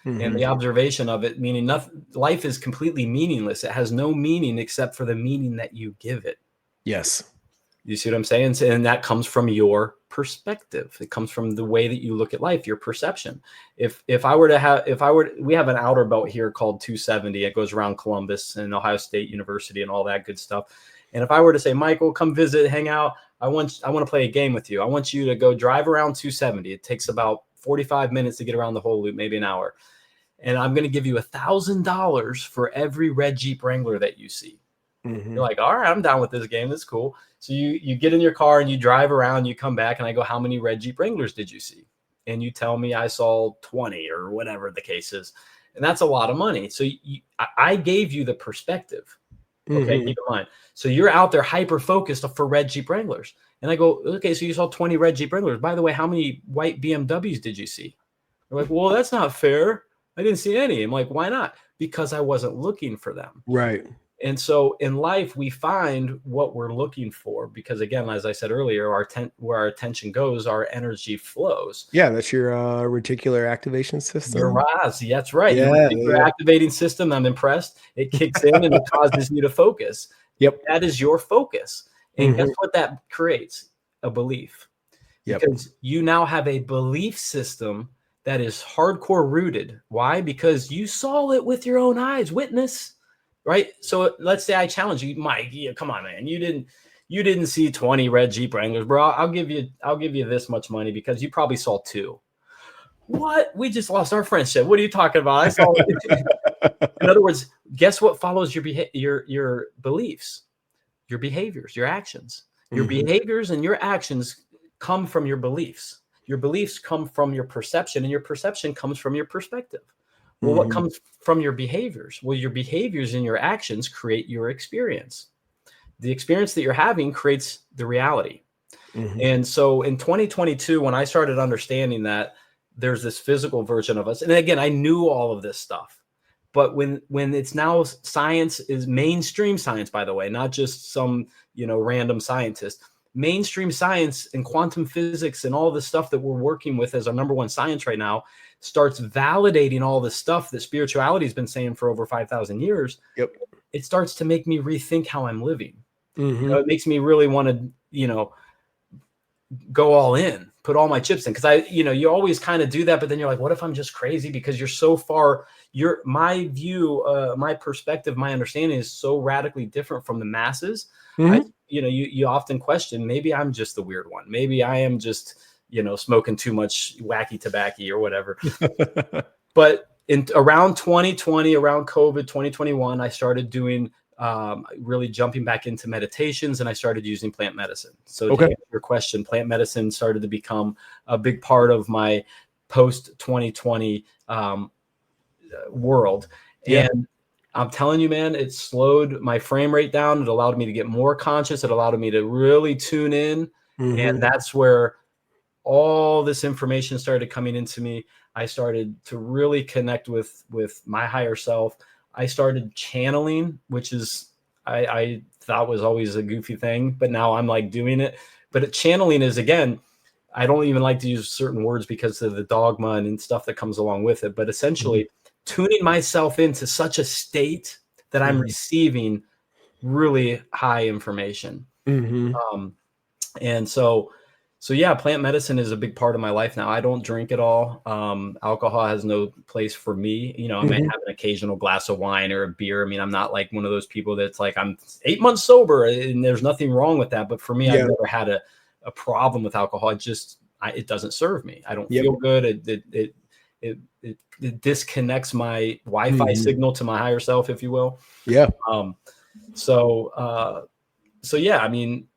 And the observation of it, meaning life is completely meaningless. It has no meaning except for the meaning that you give it. Yes. You see what I'm saying? And that comes from your perspective. It comes from the way that you look at life, your perception. We have an outer belt here called 270. It goes around Columbus and Ohio State University and all that good stuff. And if I were to say, Michael, come visit, hang out, I want to play a game with you. I want you to go drive around 270. It takes about 45 minutes to get around the whole loop, maybe an hour. And I'm going to give you $1,000 for every red Jeep Wrangler that you see. You're like, all right, I'm down with this game. That's cool. So you get in your car and you drive around, you come back, and I go, how many red Jeep Wranglers did you see? And you tell me I saw 20 or whatever the case is. And that's a lot of money. So I gave you the perspective. Okay, keep in mind. So you're out there hyper-focused for red Jeep Wranglers. And I go, okay, so you saw 20 red Jeep Wranglers. By the way, how many white BMWs did you see? They're like, well, that's not fair. I didn't see any. I'm like, why not? Because I wasn't looking for them. Right. And so in life, we find what we're looking for, because again, as I said earlier, where our attention goes, our energy flows. Yeah, that's your reticular activation system. Your RAS, that's right. Yeah, your reticular activating system. I'm impressed. It kicks in and it causes you to focus. Yep. That is your focus. And guess what that creates? A belief. Yep. Because you now have a belief system that is hardcore rooted. Why? Because you saw it with your own eyes, witness. Right. So let's say I challenge you, Mike. Yeah, come on, man. You didn't see 20 red Jeep Wranglers, bro. I'll give you this much money because you probably saw 2. What? We just lost our friendship. What are you talking about? I saw. In other words, guess what follows your beliefs, your behaviors, your actions. Your behaviors and your actions come from your beliefs. Your beliefs come from your perception, and your perception comes from your perspective. Well, what comes from your behaviors? Well, your behaviors and your actions create your experience. The experience that you're having creates the reality. And so in 2022, when I started understanding that there's this physical version of us, and again, I knew all of this stuff, but when it's now science is mainstream science, by the way, not just some, random scientist, mainstream science and quantum physics and all the stuff that we're working with as our number one science right now starts validating all the stuff that spirituality has been saying for over 5,000 years. Yep. It starts to make me rethink how I'm living. It makes me really want to, go all in, put all my chips in. Cause you always kind of do that, but then you're like, what if I'm just crazy? Because you're so far, my view, my perspective, my understanding is so radically different from the masses. You often question, maybe I'm just the weird one. Maybe I am just, smoking too much wacky tobacco or whatever. But around 2020, around COVID, 2021, I started doing really jumping back into meditations, and I started using plant medicine. So to Okay. answer your question, plant medicine started to become a big part of my post 2020 world. Yeah. And I'm telling you, man, it slowed my frame rate down. It allowed me to get more conscious. It allowed me to really tune in. And that's where all this information started coming into me. I started to really connect with my higher self. I started channeling, which is I thought was always a goofy thing, but now I'm like doing it. But channeling is, again, I don't even like to use certain words because of the dogma and stuff that comes along with it. But essentially, tuning myself into such a state that I'm receiving really high information. And so yeah, plant medicine is a big part of my life now. I don't drink at all. Alcohol has no place for me. You know, I might have an occasional glass of wine or a beer. I mean, I'm not like one of those people that's like, I'm 8 months sober and there's nothing wrong with that. But for me, I've never had a problem with alcohol. It doesn't serve me. I don't feel good. It disconnects my Wi-Fi signal to my higher self, if you will. Yeah. So yeah, I mean,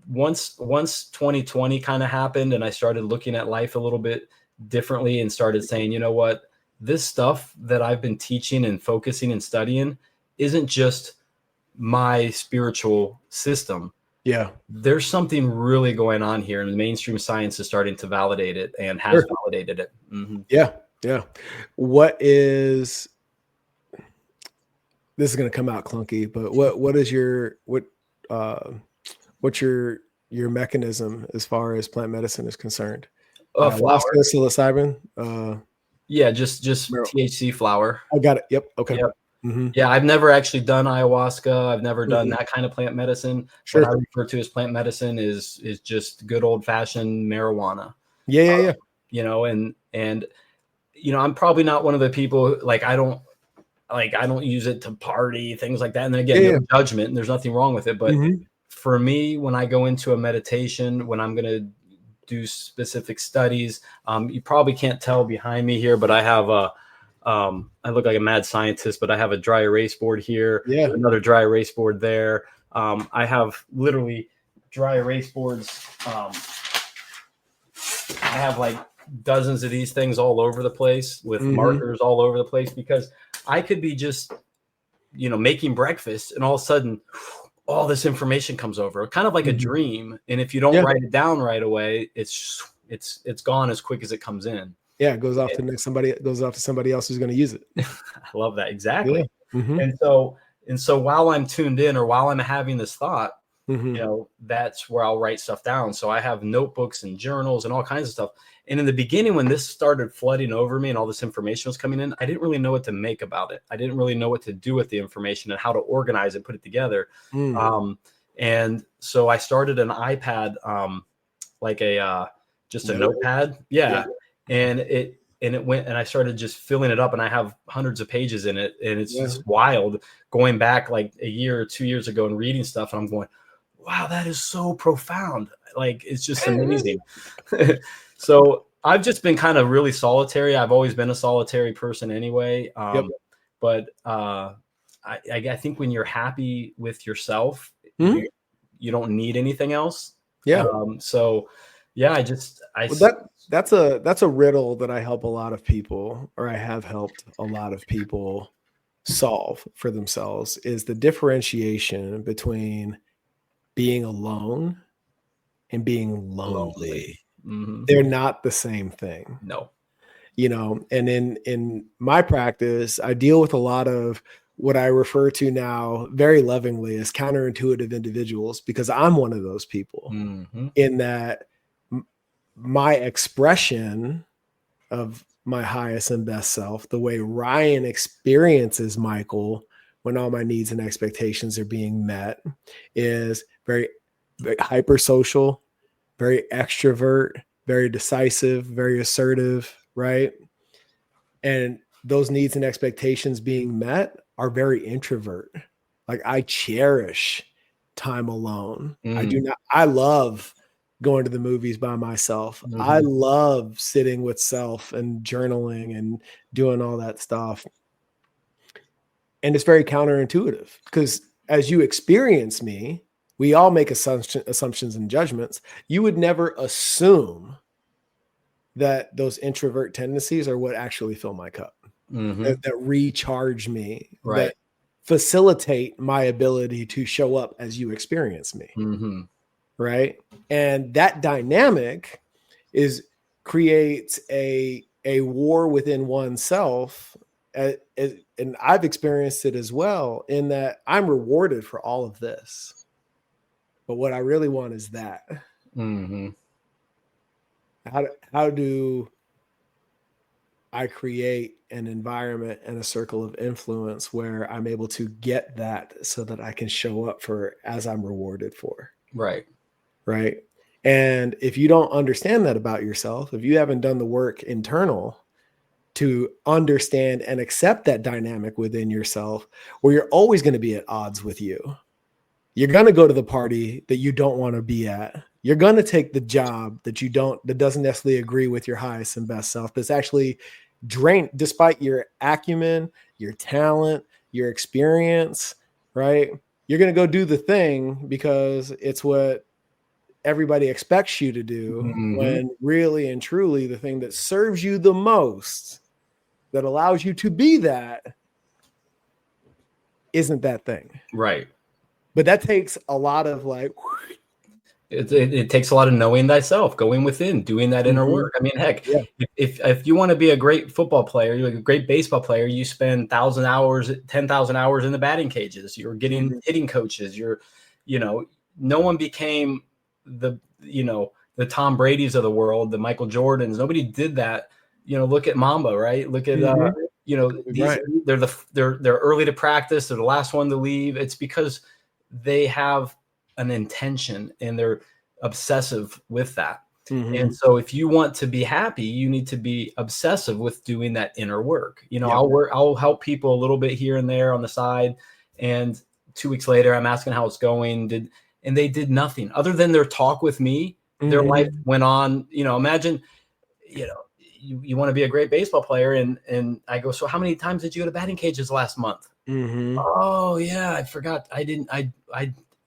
once 2020 kind of happened and I started looking at life a little bit differently and started saying, you know what, this stuff that I've been teaching and focusing and studying isn't just my spiritual system. Yeah. There's something really going on here, and the mainstream science is starting to validate it and has validated it. Yeah. Yeah. What is, this is going to come out clunky, but what's your mechanism as far as plant medicine is concerned? Flower. Psilocybin. Yeah, just THC flower. I got it. Yep. Okay. Yep. Yeah, I've never actually done ayahuasca. I've never done that kind of plant medicine. Sure. What I refer to as plant medicine is just good old fashioned marijuana. Yeah. You know, and you know, I'm probably not one of the people I don't use it to party, things like that. And then again, no judgment, and there's nothing wrong with it. But for me, when I go into a meditation, when I'm going to do specific studies, you probably can't tell behind me here, but I have I look like a mad scientist, but I have a dry erase board here, another dry erase board there. I have literally dry erase boards. I have like dozens of these things all over the place with markers all over the place, because I could be just, you know, making breakfast and all of a sudden all this information comes over, kind of like a dream. And if you don't write it down right away, it's gone as quick as it comes in. Yeah, it goes off to somebody else who's going to use it. I love that. Exactly. And so while I'm tuned in, or while I'm having this thought, you know, that's where I'll write stuff down. So I have notebooks and journals and all kinds of stuff. And in the beginning, when this started flooding over me and all this information was coming in, I didn't really know what to make about it. I didn't really know what to do with the information and how to organize it, put it together. And so I started an iPad, just a notepad. And it went, and I started just filling it up, and I have hundreds of pages in it. And it's just wild going back like a year or 2 years ago and reading stuff. And I'm going, wow, that is so profound. Like, it's just amazing. So I've just been kind of really solitary. I've always been a solitary person anyway. But I think when you're happy with yourself, you don't need anything else. So yeah, that's a riddle that I help a lot of people, or I have helped a lot of people solve for themselves, is the differentiation between being alone and being lonely. They're not the same thing. No. You know, and in my practice, I deal with a lot of what I refer to now very lovingly as counterintuitive individuals, because I'm one of those people, in that my expression of my highest and best self, the way Ryan experiences Michael when all my needs and expectations are being met, is very, very hypersocial, very extrovert, very decisive, very assertive, right? And those needs and expectations being met are very introvert. Like, I cherish time alone. I love going to the movies by myself. I love sitting with self and journaling and doing all that stuff. And it's very counterintuitive, because as you experience me, we all make assumptions and judgments. You would never assume that those introvert tendencies are what actually fill my cup, that recharge me, Right. that facilitate my ability to show up as you experience me. Right. And that dynamic creates a war within oneself. And I've experienced it as well, in that I'm rewarded for all of this. But what I really want is that. How do I create an environment and a circle of influence where I'm able to get that so that I can show up for as I'm rewarded for? Right. Right. And if you don't understand that about yourself, if you haven't done the work internal to understand and accept that dynamic within yourself, where you're always going to be at odds with you, you're going to go to the party that you don't want to be at. You're going to take the job that doesn't necessarily agree with your highest and best self, that's actually drained, despite your acumen, your talent, your experience, right? You're going to go do the thing because it's what everybody expects you to do, when really and truly the thing that serves you the most, that allows you to be that, isn't that thing. Right. But that takes a lot of it takes a lot of knowing thyself, going within, doing that inner work. I mean, heck, if you want to be a great football player, you're like a great baseball player, you spend 1,000 hours, 10,000 hours in the batting cages. You're getting hitting coaches. No one became the Tom Brady's of the world, the Michael Jordans. Nobody did that. Look at Mamba, right? Look at they're early to practice. They're the last one to leave. It's because they have an intention and they're obsessive with that. And so if you want to be happy, you need to be obsessive with doing that inner work. I'll help people a little bit here and there on the side. And 2 weeks later, I'm asking how it's going. And they did nothing other than their talk with me. Their life went on. Imagine, you want to be a great baseball player. And I go, so how many times did you go to batting cages last month? Oh yeah, I forgot.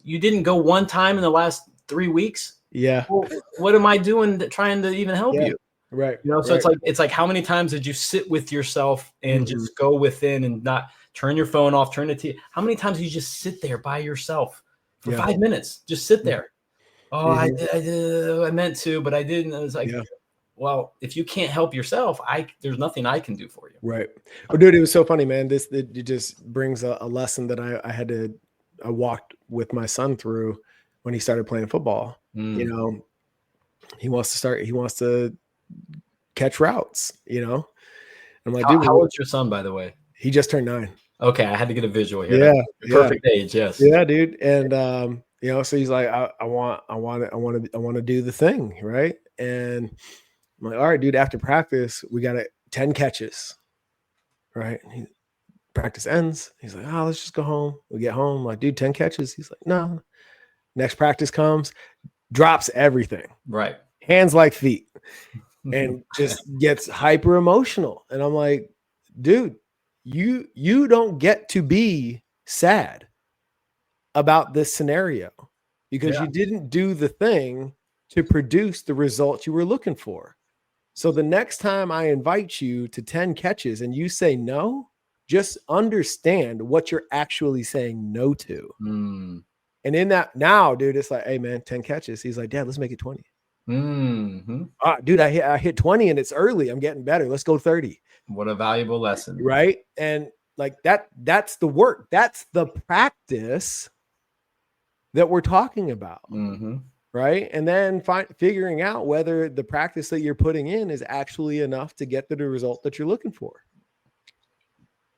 You didn't go one time in the last 3 weeks. Yeah. Well, what am I doing trying to even help you? Right. So it's like, how many times did you sit with yourself and just go within and not turn your phone off, turn the TV? How many times did you just sit there by yourself for 5 minutes? Just sit there. Oh, I meant to, but I didn't. I was like, well, if you can't help yourself, there's nothing I can do for you. Right. Well, dude, it was so funny, man. It just brings a lesson that I walked with my son through when he started playing football. He wants to catch routes, I'm like, dude, how old's your son, by the way? He just turned 9. Okay. I had to get a visual here. Yeah. Perfect age. Yes. Yeah, dude. And, so he's like, I want to do the thing. Right. And I'm like, all right, dude, after practice, we got 10 catches. Right. Practice ends. He's like, oh, let's just go home. We get home. I'm like, dude, 10 catches. He's like, no. Next practice comes, drops everything. Right. Hands like feet. And just gets hyper emotional. And I'm like, dude, you don't get to be sad about this scenario because you didn't do the thing to produce the results you were looking for. So the next time I invite you to 10 catches and you say no, just understand what you're actually saying no to. And in that now, dude, it's like, hey man, 10 catches. He's like, Dad, let's make it 20. Dude, I hit 20 and it's early. I'm getting better. Let's go 30. What a valuable lesson. Right. And like that's the work. That's the practice that we're talking about. Right. And then figuring out whether the practice that you're putting in is actually enough to get to the result that you're looking for.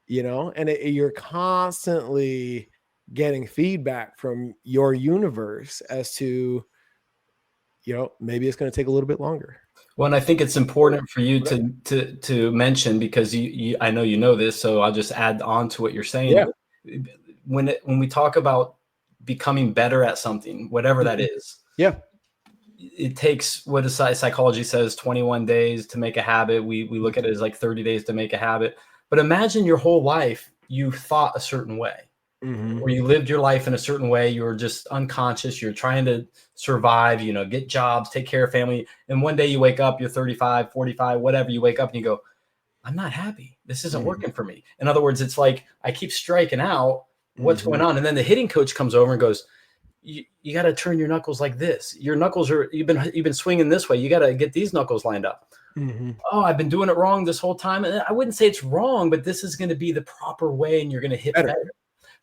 And you're constantly getting feedback from your universe as to, maybe it's going to take a little bit longer. Well, and I think it's important for you to mention, because I know you know this, so I'll just add on to what you're saying. Yeah. When we talk about becoming better at something, whatever that is, it takes what psychology says 21 days to make a habit. We look at it as like 30 days to make a habit. But imagine your whole life you thought a certain way. where you lived your life in a certain way. You were just unconscious. You're trying to survive, get jobs, take care of family. And one day you wake up, you're 35, 45, whatever. You wake up and you go, I'm not happy. This isn't working for me. In other words, it's like, I keep striking out. What's going on? And then the hitting coach comes over and goes, you got to turn your knuckles like this. Your knuckles you've been swinging this way. You got to get these knuckles lined up. Oh, I've been doing it wrong this whole time. And I wouldn't say it's wrong, but this is going to be the proper way. And you're going to hit better.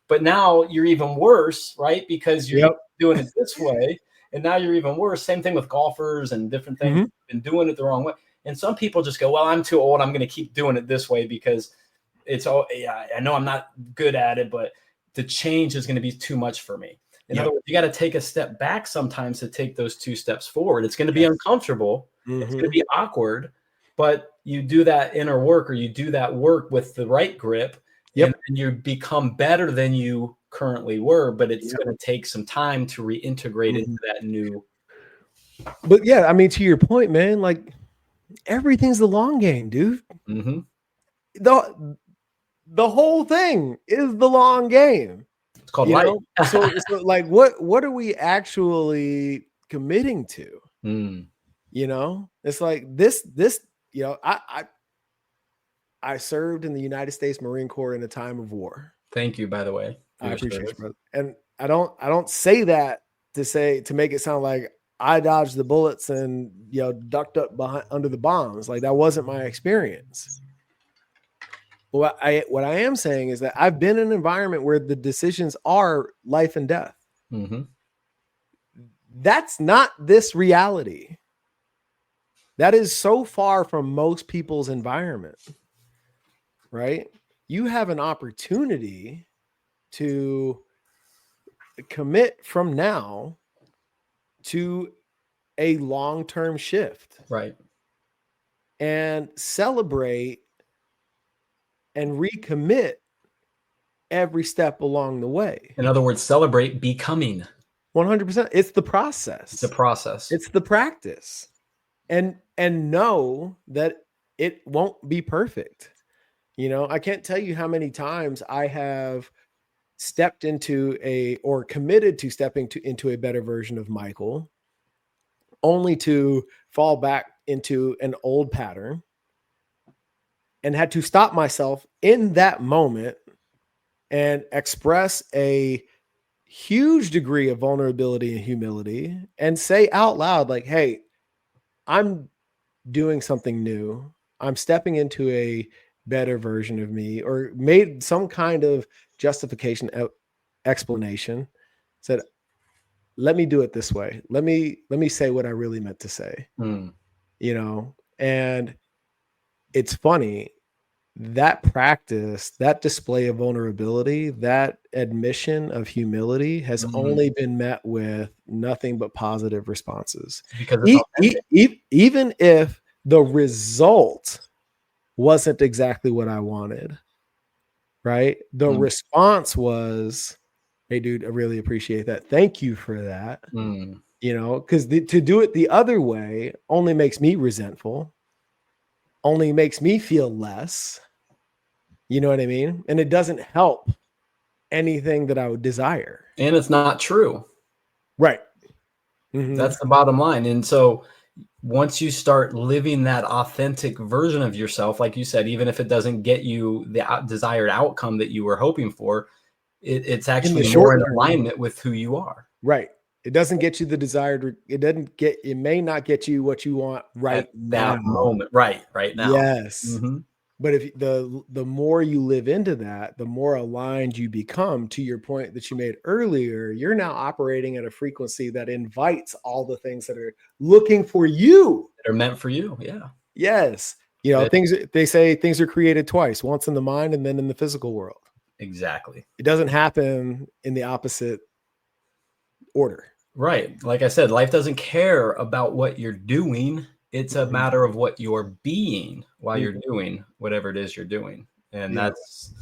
But now you're even worse, right? Because you're doing it this way. And now you're even worse. Same thing with golfers and different things. You've been doing it the wrong way. And some people just go, well, I'm too old. I'm going to keep doing it this way because I know I'm not good at it, but the change is going to be too much for me. In other words, you got to take a step back sometimes to take those 2 steps forward. It's going to be uncomfortable. It's going to be awkward, but you do that inner work, or you do that work with the right grip, and you become better than you currently were, but it's going to take some time to reintegrate into that new. But yeah, I mean, to your point, man, like everything's the long game, dude. The whole thing is the long game. It's called life. So like what are we actually committing to? It's like this, I served in the United States Marine Corps in a time of war. Thank you, by the way. I appreciate you, brother. And I don't say that to make it sound like I dodged the bullets and ducked up under the bombs. Like that wasn't my experience. What I am saying is that I've been in an environment where the decisions are life and death. That's not this reality. That is so far from most people's environment, right? You have an opportunity to commit from now to a long-term shift. Right. And celebrate and recommit every step along the way. In other words, celebrate becoming. 100%. It's the process. It's the process. It's the practice. And know that it won't be perfect. I can't tell you how many times I have stepped into or committed to stepping into a better version of Michael, only to fall back into an old pattern, and had to stop myself in that moment and express a huge degree of vulnerability and humility and say out loud, like, hey, I'm doing something new. I'm stepping into a better version of me, or made some kind of justification, explanation, said, let me do it this way. Let me say what I really meant to say, and it's funny, that practice, that display of vulnerability, that admission of humility has only been met with nothing but positive responses. Because even if the result wasn't exactly what I wanted, right? The response was, hey, dude, I really appreciate that. Thank you for that. Because to do it the other way only makes me resentful, only makes me feel less. You know what I mean? And it doesn't help anything that I would desire. And it's not true. Right. That's the bottom line. And so once you start living that authentic version of yourself, like you said, even if it doesn't get you the desired outcome that you were hoping for, it's actually more in alignment with who you are. Right. It doesn't get you the desired, it may not get you what you want right now. That moment. Right now. Yes. But if the more you live into that, the more aligned you become. To your point that you made earlier, you're now operating at a frequency that invites all the things that are looking for you. That are meant for you. Yeah. Yes. They say things are created twice, once in the mind and then in the physical world. Exactly. It doesn't happen in the opposite order. Right. Like I said, life doesn't care about what you're doing. It's a matter of what you're being while you're doing whatever it is you're doing. And that's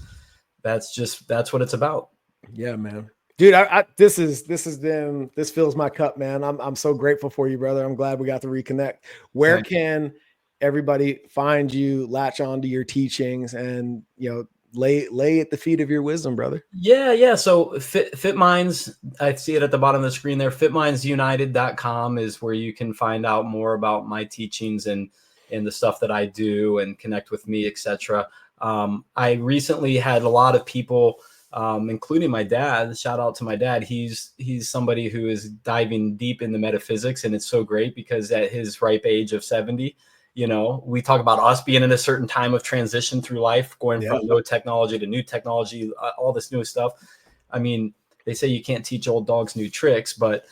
what it's about. Yeah, man. Dude, this fills my cup, man. I'm so grateful for you, brother. I'm glad we got to reconnect. Where can everybody find you, latch onto your teachings, and lay at the feet of your wisdom, brother. Yeah. So Fit Minds, I see it at the bottom of the screen there. Fitmindsunited.com is where you can find out more about my teachings and the stuff that I do and connect with me, etc. I recently had a lot of people, including my dad. Shout out to my dad. He's somebody who is diving deep into metaphysics, and it's so great because at his ripe age of 70, we talk about us being in a certain time of transition through life, going from no technology to new technology, all this new stuff. I mean, they say you can't teach old dogs new tricks, but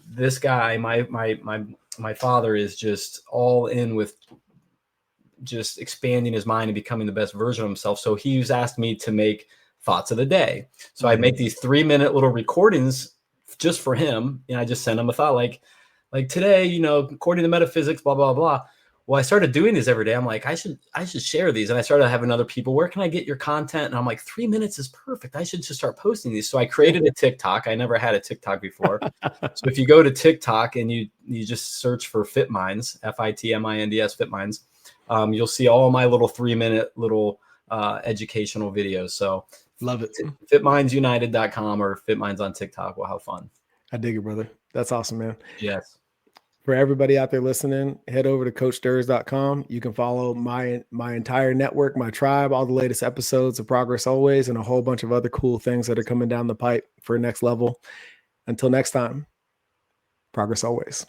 this guy, my father, is just all in with just expanding his mind and becoming the best version of himself. So he's asked me to make thoughts of the day. So I make these 3-minute little recordings just for him, and I just send him a thought like today, according to metaphysics, blah, blah, blah. Well, I started doing these every day. I'm like, I should share these. And I started having other people, where can I get your content? And I'm like, 3 minutes is perfect. I should just start posting these. So I created a TikTok. I never had a TikTok before. So if you go to TikTok and you just search for Fit Minds, FITMINDS, Fit Minds, you'll see all my little 3-minute little educational videos. So love it. Fitmindsunited.com or Fit Minds on TikTok. We'll have fun. I dig it, brother. That's awesome, man. Yes. For everybody out there listening, head over to CoachDurs.com. You can follow my entire network, my tribe, all the latest episodes of Progress Always, and a whole bunch of other cool things that are coming down the pipe for next level. Until next time, Progress Always.